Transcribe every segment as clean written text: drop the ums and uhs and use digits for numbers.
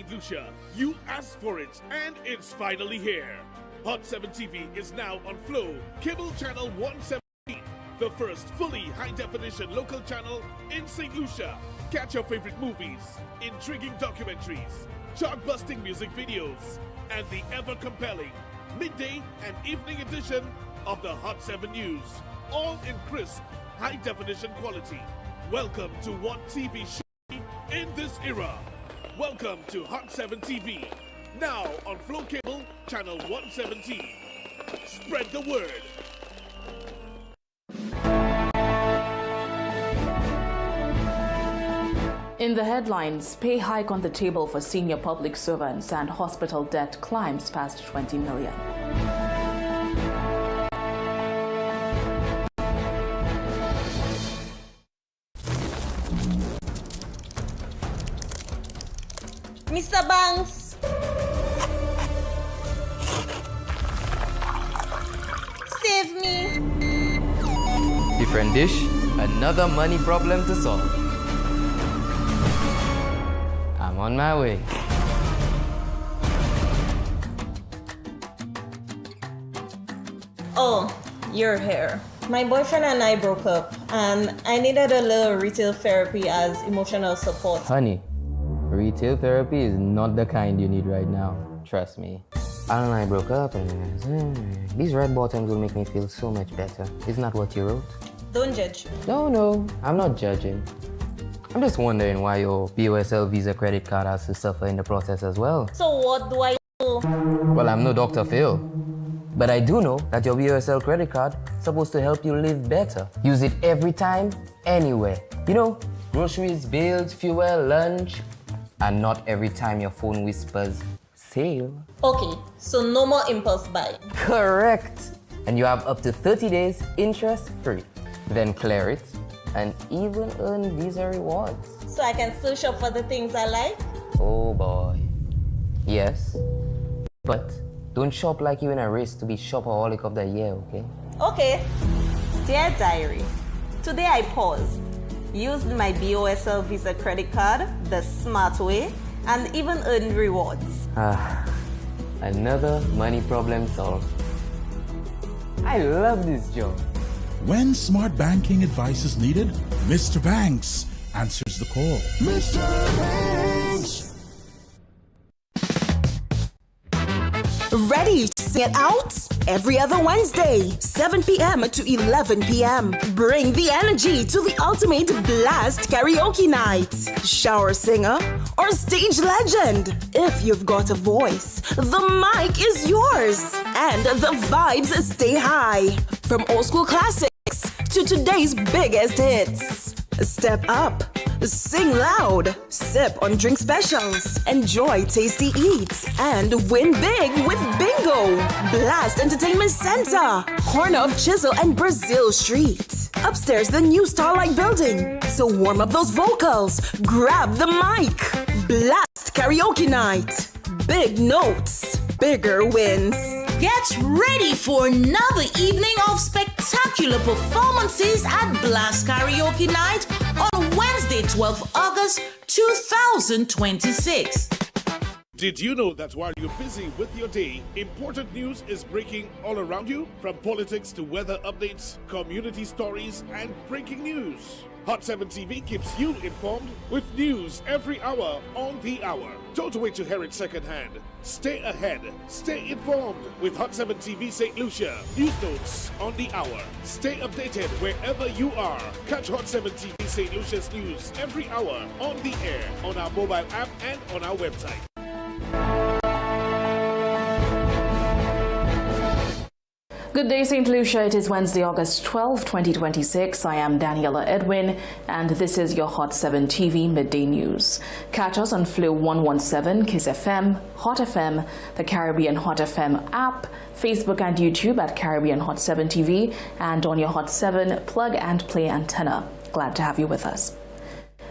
St. Lucia. You asked for it, and it's finally here. Hot 7 TV is now on Flow, cable channel 117, the first fully high-definition local channel in St. Lucia. Catch your favorite movies, intriguing documentaries, chart-busting music videos, and the ever-compelling midday and evening edition of the Hot 7 News, all in crisp, high-definition quality. Welcome to one TV show in this era. Welcome to Hot 7 TV, now on Flow Cable, channel 117. Spread the word. In the headlines, pay hike on the table for senior public servants and hospital debt climbs past 20 million. Mr. Banks! Save me! Different dish, another money problem to solve. I'm on my way. Oh, you're here. My boyfriend and I broke up, and I needed a little retail therapy as emotional support. Honey, retail therapy is not the kind you need right now. Trust me. Alan and I broke up, and these red bottoms will make me feel so much better. Isn't that what you wrote? Don't judge. No, I'm not judging. I'm just wondering why your BOSL Visa credit card has to suffer in the process as well. So what do I do? Well, I'm no Dr. Phil, but I do know that your BOSL credit card is supposed to help you live better. Use it every time, anywhere. You know, groceries, bills, fuel, lunch, and not every time your phone whispers, sale. Okay, so no more impulse buy. Correct. And you have up to 30 days interest-free. Then clear it and even earn Visa rewards. So I can still shop for the things I like? Oh boy. Yes. But don't shop like you're in a race to be shopaholic of the year, okay? Okay. Dear Diary, today I paused, used my BOSL Visa credit card the smart way, and even earned rewards. Another money problem solved. I love this job. When smart banking advice is needed, Mr. Banks answers the call. Mr. Banks! Ready to sing it out? Every other Wednesday, 7 p.m. to 11 p.m. Bring the energy to the ultimate blast karaoke night. Shower singer or stage legend. If you've got a voice, the mic is yours. And the vibes stay high. From old school classics to today's biggest hits. Step up, sing loud, sip on drink specials, enjoy tasty eats, and win big with Bingo! Blast Entertainment Center, corner of Chisel and Brazil Street. Upstairs, the new Starlight Building. So warm up those vocals, grab the mic. Blast Karaoke Night. Big notes, bigger wins. Get ready for another evening of spectacular performances at Blast Karaoke Night on Wednesday, 12th August 2026. Did you know that while you're busy with your day, important news is breaking all around you? From politics to weather updates, community stories, and breaking news. Hot 7 TV keeps you informed with news every hour on the hour. Don't wait to hear it secondhand. Stay ahead. Stay informed with Hot 7 TV St. Lucia. News notes on the hour. Stay updated wherever you are. Catch Hot 7 TV St. Lucia's news every hour on the air, on our mobile app, and on our website. Good day, St. Lucia. It is Wednesday, August 12, 2026. I am Daniela Edwin, and this is your Hot 7 TV Midday News. Catch us on Flow 117, Kiss FM, Hot FM, the Caribbean Hot FM app, Facebook and YouTube at Caribbean Hot 7 TV, and on your Hot 7 plug and play antenna. Glad to have you with us.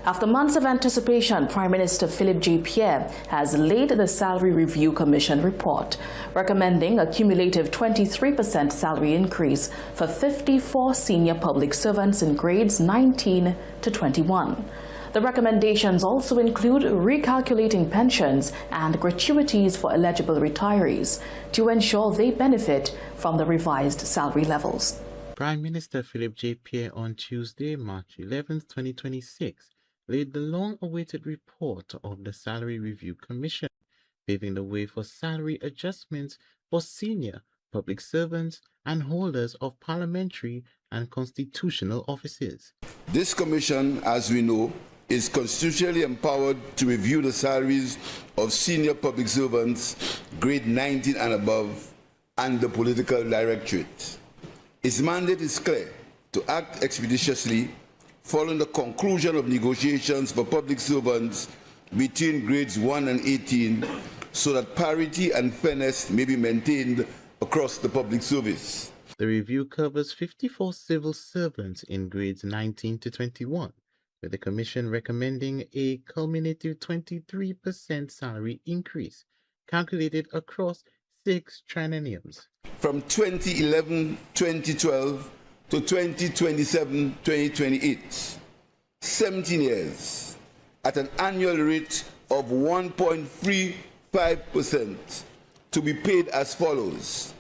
After months of anticipation, Prime Minister Philip J. Pierre has laid the Salary Review Commission report, recommending a cumulative 23% salary increase for 54 senior public servants in grades 19 to 21. The recommendations also include recalculating pensions and gratuities for eligible retirees to ensure they benefit from the revised salary levels. Prime Minister Philip J. Pierre on Tuesday, March 11, 2026, laid the long-awaited report of the Salary Review Commission, paving the way for salary adjustments for senior public servants and holders of parliamentary and constitutional offices. This commission, as we know, is constitutionally empowered to review the salaries of senior public servants, grade 19 and above, and the political directorate. Its mandate is clear: to act expeditiously following the conclusion of negotiations for public servants between grades 1 and 18, so that parity and fairness may be maintained across the public service. The review covers 54 civil servants in grades 19 to 21, with the Commission recommending a cumulative 23% salary increase, calculated across 6 trienniums. From 2011-2012 to 2027-2028, 17 years, at an annual rate of 1.35%, to be paid as follows: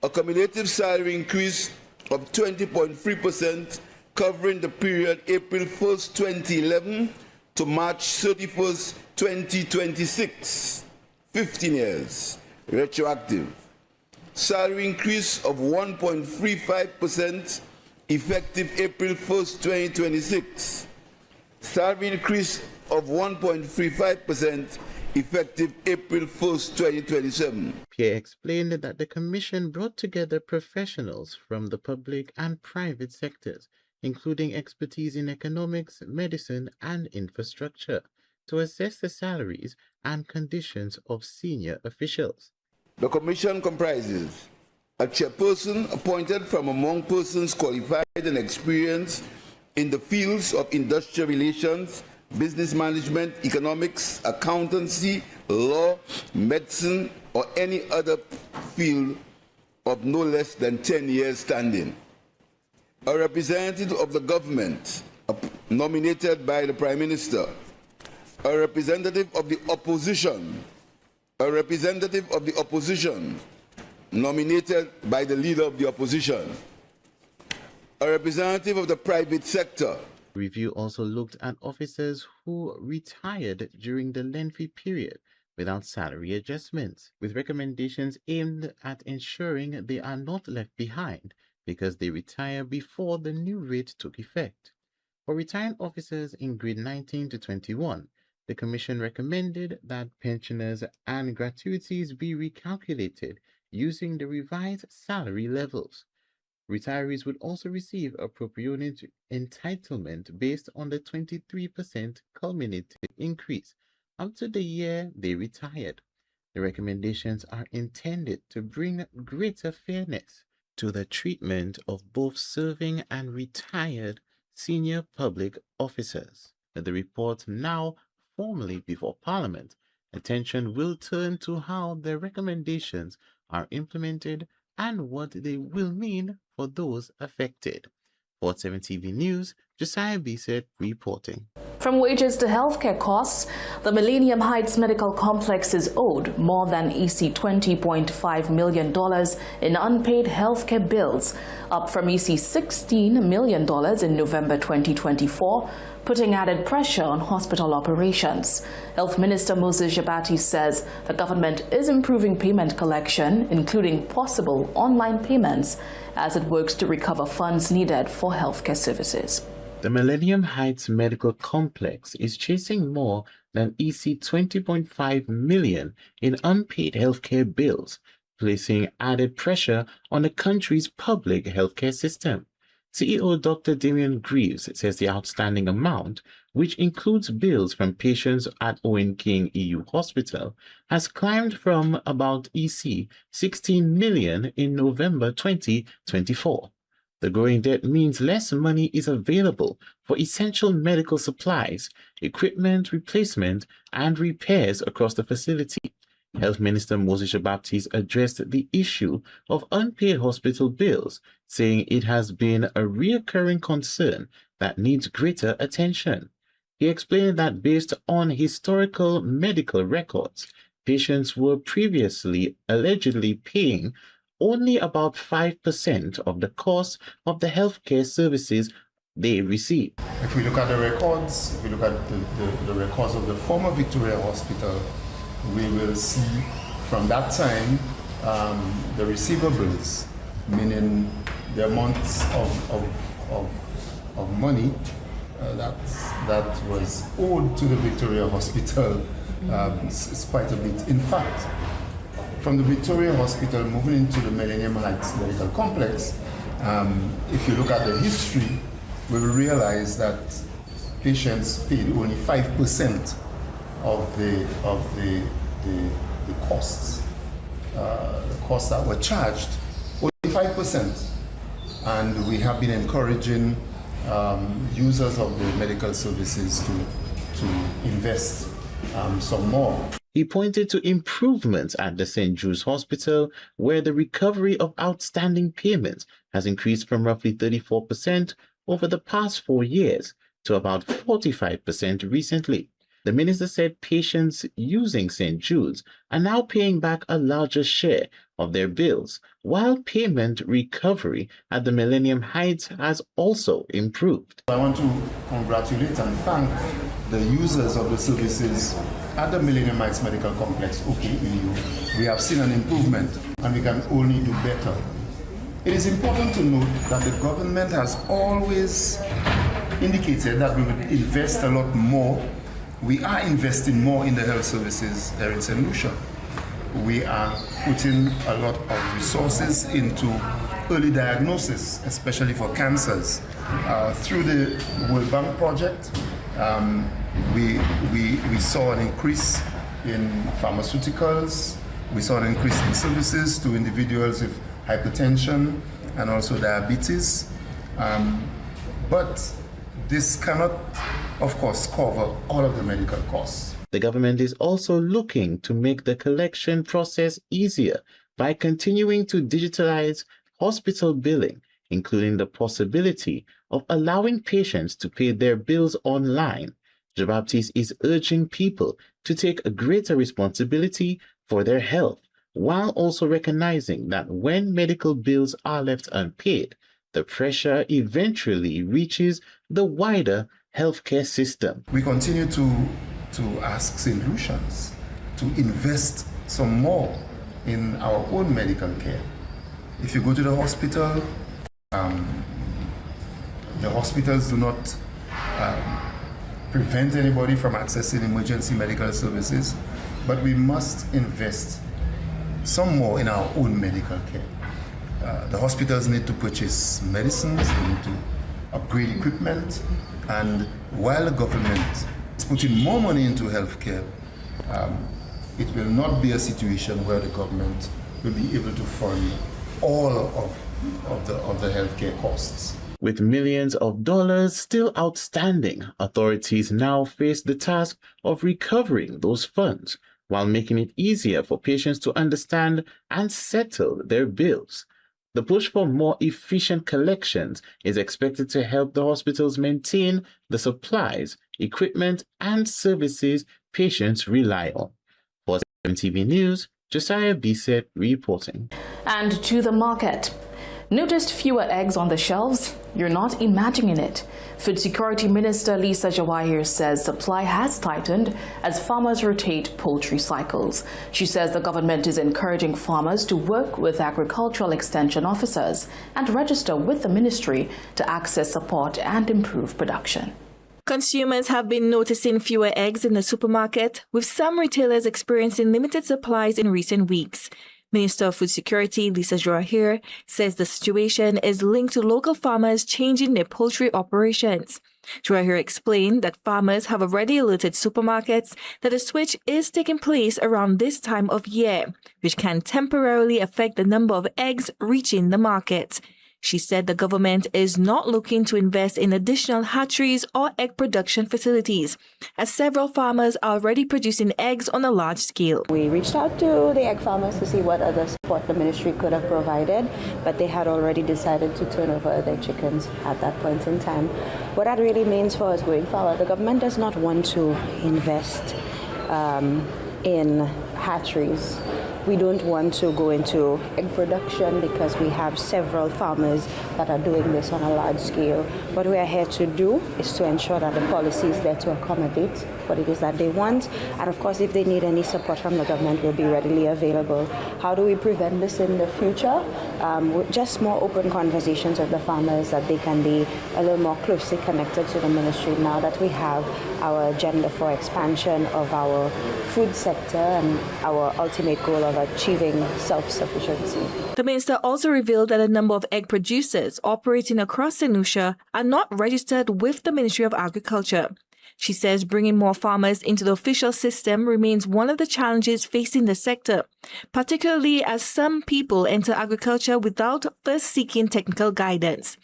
a cumulative salary increase of 20.3%, covering the period April 1st, 2011 to March 31st, 2026, 15 years, retroactive. Salary increase of 1.35%, effective April 1st, 2026. Salary increase of 1.35%, effective April 1st, 2027. Pierre explained that the Commission brought together professionals from the public and private sectors, including expertise in economics, medicine, and infrastructure, to assess the salaries and conditions of senior officials. The Commission comprises a chairperson appointed from among persons qualified and experienced in the fields of industrial relations, business management, economics, accountancy, law, medicine, or any other field of no less than 10 years standing. A representative of the government nominated by the Prime Minister. A representative of the opposition. A representative of the opposition nominated by the leader of the opposition. A representative of the private sector. The review also looked at officers who retired during the lengthy period without salary adjustments, with recommendations aimed at ensuring they are not left behind because they retire before the new rate took effect. For retired officers in grade 19 to 21, the Commission recommended that pensioners and gratuities be recalculated using the revised salary levels. Retirees would also receive a proportionate entitlement based on the 23% cumulative increase up to the year they retired. The recommendations are intended to bring greater fairness to the treatment of both serving and retired senior public officers. The report now formally before Parliament, attention will turn to how the recommendations are implemented and what they will mean for those affected. For 7 TV News, Josiah Bissett reporting. From wages to healthcare costs, the Millennium Heights Medical Complex is owed more than $20.5 million in unpaid healthcare bills, up from $16 million in November 2024, putting added pressure on hospital operations. Health Minister Moses Jabati says the government is improving payment collection, including possible online payments, as it works to recover funds needed for healthcare services. The Millennium Heights Medical Complex is chasing more than $20.5 million in unpaid healthcare bills, placing added pressure on the country's public healthcare system. CEO Dr. Damian Greaves says the outstanding amount, which includes bills from patients at Owen King EU Hospital, has climbed from about $16 million in November 2024. The growing debt means less money is available for essential medical supplies, equipment replacement, and repairs across the facility. Health Minister Moses Baptiste addressed the issue of unpaid hospital bills, saying it has been a recurring concern that needs greater attention. He explained that based on historical medical records, patients were previously allegedly paying only about 5% of the cost of the healthcare services they receive. If we look at the records, if we look at the records of the former Victoria Hospital, we will see from that time the receivables, meaning the amounts of money that was owed to the Victoria Hospital is quite a bit. In fact, from the Victoria Hospital moving into the Millennium Heights Medical Complex, if you look at the history, we will realize that patients paid only 5% of the costs. The costs that were charged, only 5%. And we have been encouraging users of the medical services to invest some more. He pointed to improvements at the St. Jude's Hospital, where the recovery of outstanding payments has increased from roughly 34% over the past 4 years to about 45% recently. The minister said patients using St. Jude's are now paying back a larger share of their bills, while payment recovery at the Millennium Heights has also improved. I want to congratulate and thank the users of the services at the Millennium Heights Medical Complex, OKEU. We have seen an improvement and we can only do better. It is important to note that the government has always indicated that we would invest a lot more. We are investing more in the health services here in St. Lucia. We are putting a lot of resources into early diagnosis, especially for cancers. Through the World Bank project, we saw an increase in pharmaceuticals. We saw an increase in services to individuals with hypertension and also diabetes. But this cannot, of course, cover all of the medical costs. The government is also looking to make the collection process easier by continuing to digitalize hospital billing, including the possibility of allowing patients to pay their bills online. Jean-Baptiste is urging people to take a greater responsibility for their health, while also recognizing that when medical bills are left unpaid, the pressure eventually reaches the wider healthcare system. We continue to ask St. Lucians to invest some more in our own medical care. If you go to the hospital, the hospitals do not prevent anybody from accessing emergency medical services, but we must invest some more in our own medical care. The hospitals need to purchase medicines, they need to upgrade equipment, and while the government is putting more money into healthcare, it will not be a situation where the government will be able to fund all of the healthcare costs. With millions of dollars still outstanding, authorities now face the task of recovering those funds while making it easier for patients to understand and settle their bills. The push for more efficient collections is expected to help the hospitals maintain the supplies, equipment, and services patients rely on. For 7 TV News, Josiah Bisset reporting. And to the market. Noticed fewer eggs on the shelves? You're not imagining it. Food Security Minister Lisa Jawahir says supply has tightened as farmers rotate poultry cycles. She says the government is encouraging farmers to work with agricultural extension officers and register with the ministry to access support and improve production. Consumers have been noticing fewer eggs in the supermarket, with some retailers experiencing limited supplies in recent weeks. Minister of Food Security Lisa Jawahir says the situation is linked to local farmers changing their poultry operations. Jawahir explained that farmers have already alerted supermarkets that a switch is taking place around this time of year, which can temporarily affect the number of eggs reaching the market. She said the government is not looking to invest in additional hatcheries or egg production facilities, as several farmers are already producing eggs on a large scale. We reached out to the egg farmers to see what other support the ministry could have provided, but they had already decided to turn over their chickens at that point in time. What that really means for us going forward, the government does not want to invest in hatcheries. We don't want to go into egg production because we have several farmers that are doing this on a large scale. What we are here to do is to ensure that the policy is there to accommodate what it is that they want. And of course, if they need any support from the government, will be readily available. How do we prevent this in the future? With just more open conversations with the farmers, that they can be a little more closely connected to the ministry now that we have our agenda for expansion of our food sector and our ultimate goal of achieving self-sufficiency. The minister also revealed that a number of egg producers operating across St. Lucia are not registered with the Ministry of Agriculture. She says bringing more farmers into the official system remains one of the challenges facing the sector, particularly as some people enter agriculture without first seeking technical guidance.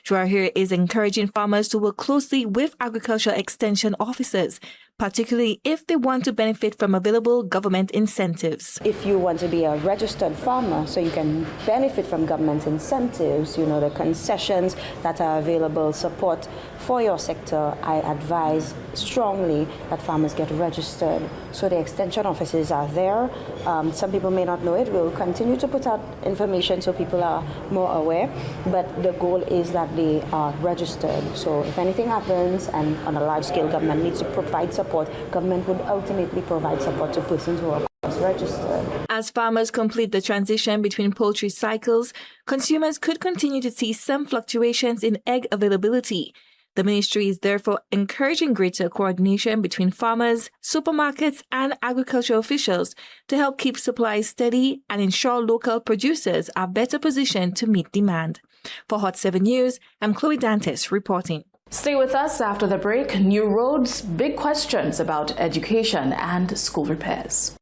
Joahir is encouraging farmers to work closely with agriculture extension officers, particularly if they want to benefit from available government incentives. If you want to be a registered farmer, so you can benefit from government incentives, the concessions that are available, support for your sector, I advise strongly that farmers get registered. So the extension offices are there. Some people may not know it. We'll continue to put out information so people are more aware. But the goal is that they are registered. So if anything happens and on a large scale government needs to provide support, government would ultimately provide support to persons who are registered. As farmers complete the transition between poultry cycles, consumers could continue to see some fluctuations in egg availability. The ministry is therefore encouraging greater coordination between farmers, supermarkets, and agricultural officials to help keep supplies steady and ensure local producers are better positioned to meet demand. For Hot 7 News, I'm Chloe Dantes reporting. Stay with us after the break. New roads, big questions about education and school repairs.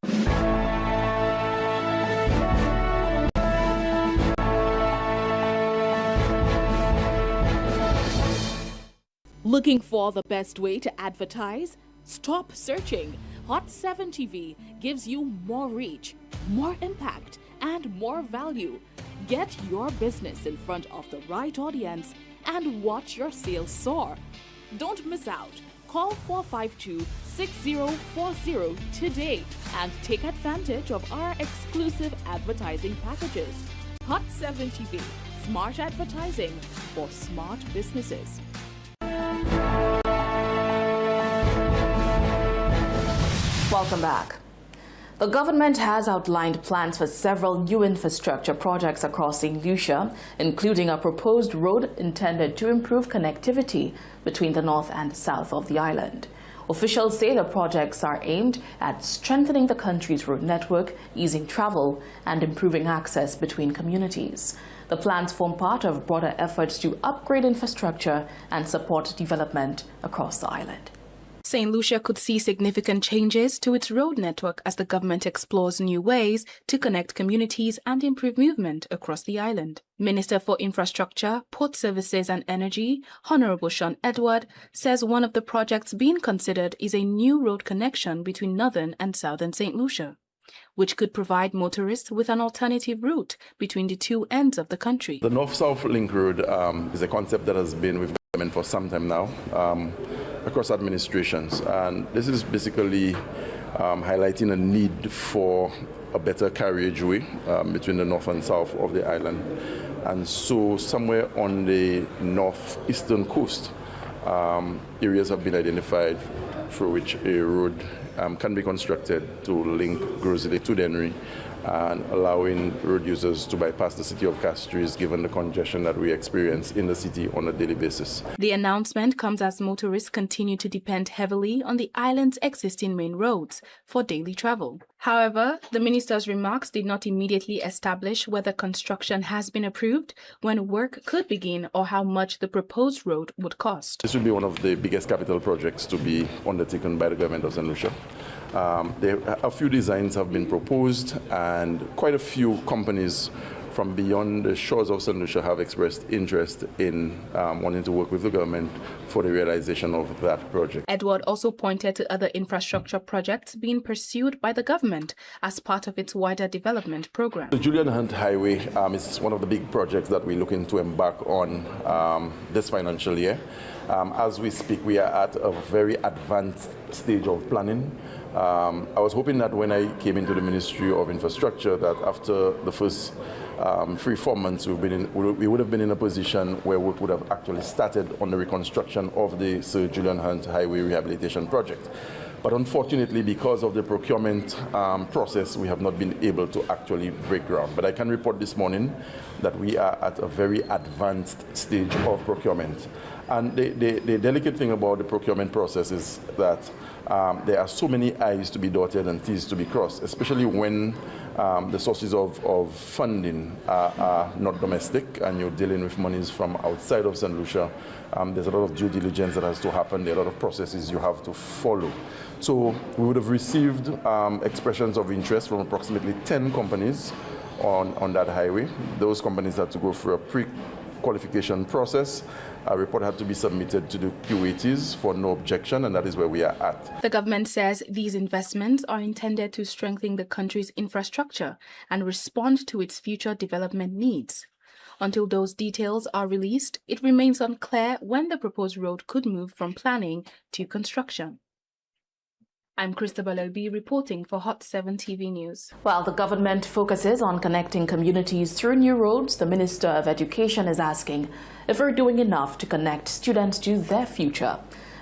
Looking for the best way to advertise? Stop searching. Hot 7 TV gives you more reach, more impact, and more value. Get your business in front of the right audience and watch your sales soar. Don't miss out. Call 452-6040 today and take advantage of our exclusive advertising packages. Hot 7 TV, smart advertising for smart businesses. Welcome back. The government has outlined plans for several new infrastructure projects across St. Lucia, including a proposed road intended to improve connectivity between the north and south of the island. Officials say the projects are aimed at strengthening the country's road network, easing travel, and improving access between communities. The plans form part of broader efforts to upgrade infrastructure and support development across the island. St. Lucia could see significant changes to its road network as the government explores new ways to connect communities and improve movement across the island. Minister for Infrastructure, Port Services and Energy, Honorable Sean Edward, says one of the projects being considered is a new road connection between northern and southern St. Lucia, which could provide motorists with an alternative route between the two ends of the country. The North-South Link Road is a concept that has been with government for some time now, across administrations, and this is basically highlighting a need for a better carriageway between the north and south of the island. And so somewhere on the northeastern coast, areas have been identified through which a road can be constructed to link Grosley to Dennery, and allowing road users to bypass the city of Castries given the congestion that we experience in the city on a daily basis. The announcement comes as motorists continue to depend heavily on the island's existing main roads for daily travel. However, the minister's remarks did not immediately establish whether construction has been approved, when work could begin, or how much the proposed road would cost. This will be one of the biggest capital projects to be undertaken by the government of St. Lucia. A few designs have been proposed, and quite a few companies from beyond the shores of St. Lucia have expressed interest in wanting to work with the government for the realization of that project. Edward also pointed to other infrastructure projects being pursued by the government as part of its wider development program. The Julian Hunt Highway is one of the big projects that we're looking to embark on this financial year. As we speak, we are at a very advanced stage of planning. I was hoping that when I came into the Ministry of Infrastructure that after the first 3-4 months we would have been in a position where work would have actually started on the reconstruction of the Sir Julian Hunt Highway Rehabilitation Project. But unfortunately, because of the procurement process, we have not been able to actually break ground. But I can report this morning that we are at a very advanced stage of procurement. And the delicate thing about the procurement process is that there are so many I's to be dotted and T's to be crossed, especially when the sources of funding are not domestic and you're dealing with monies from outside of St. Lucia. There's a lot of due diligence that has to happen. There are a lot of processes you have to follow. So we would have received expressions of interest from approximately 10 companies on that highway. Those companies had to go through a pre-qualification process. A report had to be submitted to the QATs for no objection, and that is where we are at. The government says these investments are intended to strengthen the country's infrastructure and respond to its future development needs. Until those details are released, it remains unclear when the proposed road could move from planning to construction. I'm Christabel Obi reporting for Hot 7 TV News. While the government focuses on connecting communities through new roads, the Minister of Education is asking if we're doing enough to connect students to their future.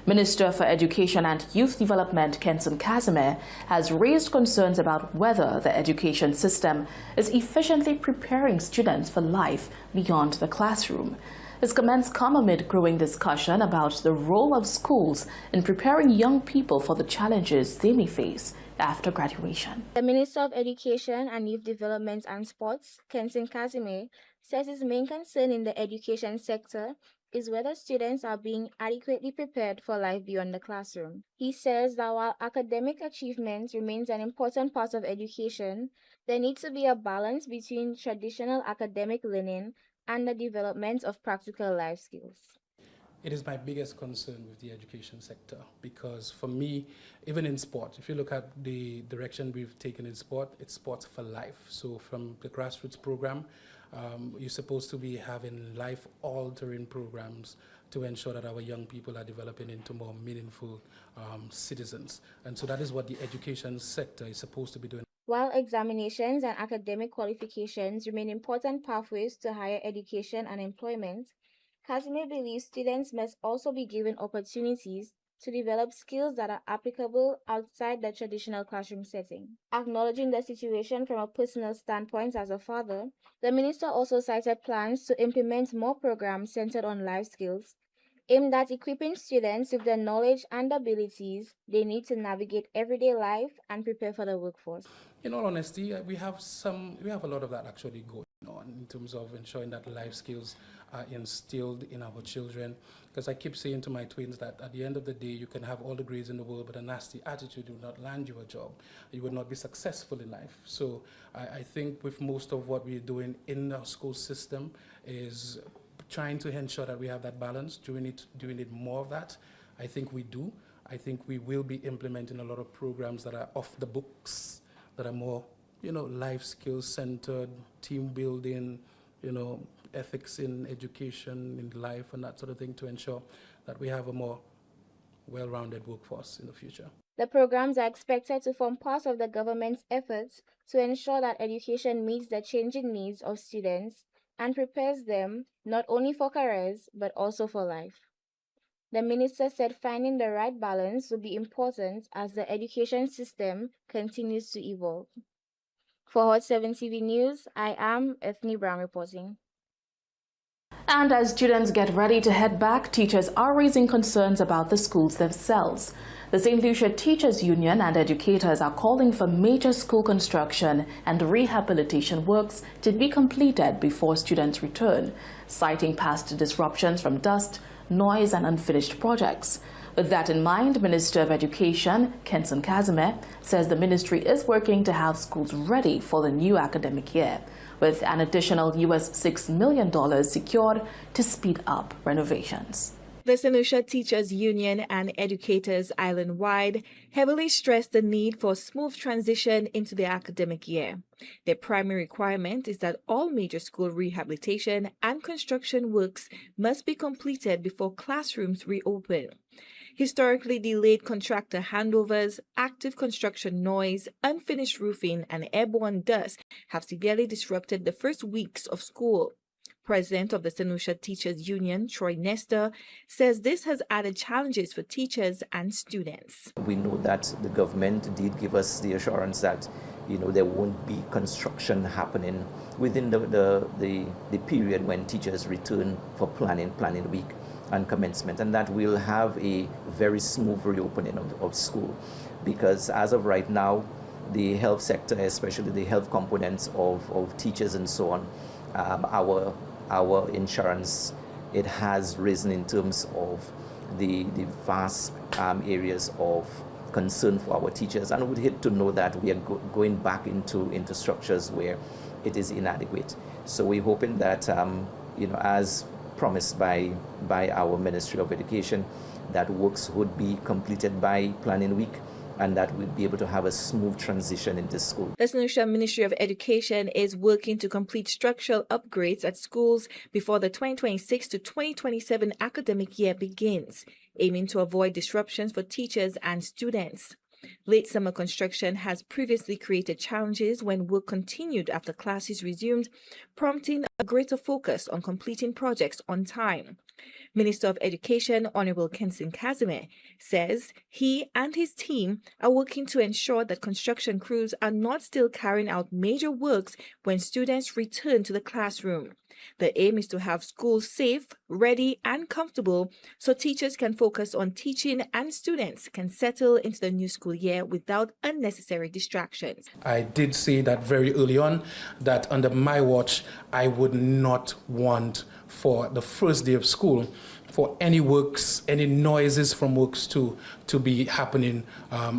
Minister for Education and Youth Development Kenson Casimir has raised concerns about whether the education system is efficiently preparing students for life beyond the classroom. His comments come amid growing discussion about the role of schools in preparing young people for the challenges they may face after graduation. The Minister of Education and Youth Development and Sports, Kenson Casimir, says his main concern in the education sector is whether students are being adequately prepared for life beyond the classroom. He says that while academic achievement remains an important part of education, there needs to be a balance between traditional academic learning and the development of practical life skills. It is my biggest concern with the education sector because for me, even in sport, if you look at the direction we've taken in sport, it's sports for life. So from the grassroots program, you're supposed to be having life-altering programs to ensure that our young people are developing into more meaningful citizens. And so that is what the education sector is supposed to be doing. While examinations and academic qualifications remain important pathways to higher education and employment, Casimir believes students must also be given opportunities to develop skills that are applicable outside the traditional classroom setting. Acknowledging the situation from a personal standpoint as a father, the minister also cited plans to implement more programs centered on life skills, aimed at equipping students with the knowledge and abilities they need to navigate everyday life and prepare for the workforce. In all honesty, we have a lot of that actually going on in terms of ensuring that life skills are instilled in our children. Because I keep saying to my twins that at the end of the day, you can have all the grades in the world, but a nasty attitude will not land you a job. You will not be successful in life. So I think with most of what we're doing in our school system is trying to ensure that we have that balance. Do we need more of that? I think we do. I think we will be implementing a lot of programs that are off the books, that are more, life skills centered, team building, ethics in education, in life, and that sort of thing to ensure that we have a more well-rounded workforce in the future. The programs are expected to form part of the government's efforts to ensure that education meets the changing needs of students and prepares them not only for careers, but also for life. The minister said finding the right balance will be important as the education system continues to evolve. For Hot 7 TV News, I am Ethne Brown reporting. And as students get ready to head back, teachers are raising concerns about the schools themselves. The St. Lucia Teachers Union and educators are calling for major school construction and rehabilitation works to be completed before students return, citing past disruptions from dust, noise and unfinished projects. With that in mind, Minister of Education, Kenson Kazime, says the ministry is working to have schools ready for the new academic year, with an additional US $6 million secured to speed up renovations. The St. Lucia Teachers Union and educators island-wide heavily stressed the need for a smooth transition into the academic year. Their primary requirement is that all major school rehabilitation and construction works must be completed before classrooms reopen. Historically delayed contractor handovers, active construction noise, unfinished roofing, and airborne dust have severely disrupted the first weeks of school. President of the St. Lucia Teachers Union, Troy Nestor, says this has added challenges for teachers and students. We know that the government did give us the assurance that, there won't be construction happening within the period when teachers return for planning week and commencement, and that we'll have a very smooth reopening of school. Because as of right now, the health sector, especially the health components of teachers and so on, our insurance, it has risen in terms of the vast areas of concern for our teachers, and would hate to know that we are going back into structures where it is inadequate. So we're hoping that, as promised by our Ministry of Education, that works would be completed by planning week, and that we'll be able to have a smooth transition into school. The St. Lucia Ministry of Education is working to complete structural upgrades at schools before the 2026 to 2027 academic year begins, aiming to avoid disruptions for teachers and students. Late summer construction has previously created challenges when work continued after classes resumed, prompting a greater focus on completing projects on time. Minister of Education, Honorable Kenson Kazime, says he and his team are working to ensure that construction crews are not still carrying out major works when students return to the classroom. The aim is to have schools safe, ready, and comfortable so teachers can focus on teaching and students can settle into the new school year without unnecessary distractions. I did say that very early on, that under my watch, I would not want for the first day of school for any works, any noises from works to be happening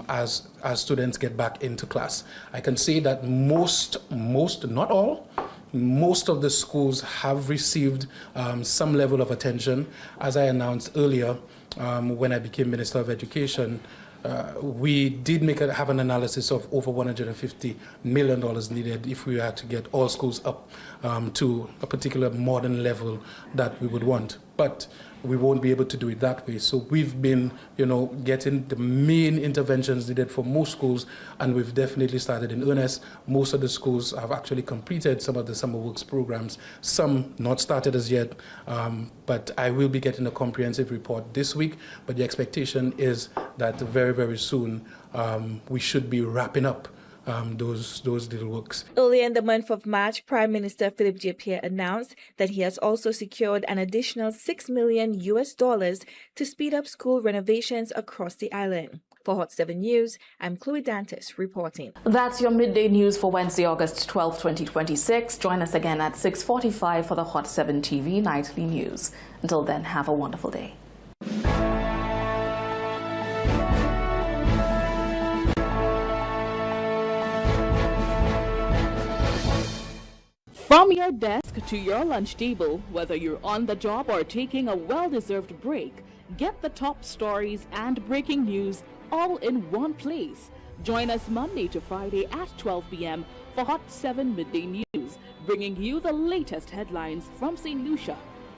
as students get back into class. I can say that most, not all, most of the schools have received some level of attention. As I announced earlier, when I became Minister of Education, we did have an analysis of over $150 million needed if we had to get all schools up to a particular modern level that we would want. But we won't be able to do it that way. So we've been, getting the main interventions needed for most schools, and we've definitely started in earnest. Most of the schools have actually completed some of the summer works programs, some not started as yet, but I will be getting a comprehensive report this week. But the expectation is that very, very soon we should be wrapping up those little works. Earlier in the month of March, Prime Minister Philip J. Pierre announced that he has also secured an additional $6 million to speed up school renovations across the island. For Hot 7 News, I'm Chloe Dantes reporting. That's your midday news for Wednesday, August 12, 2026. Join us again at 6:45 for the Hot 7 TV nightly news. Until then, have a wonderful day. From your desk to your lunch table, whether you're on the job or taking a well-deserved break, get the top stories and breaking news all in one place. Join us Monday to Friday at 12 p.m. for Hot 7 Midday News, bringing you the latest headlines from St. Lucia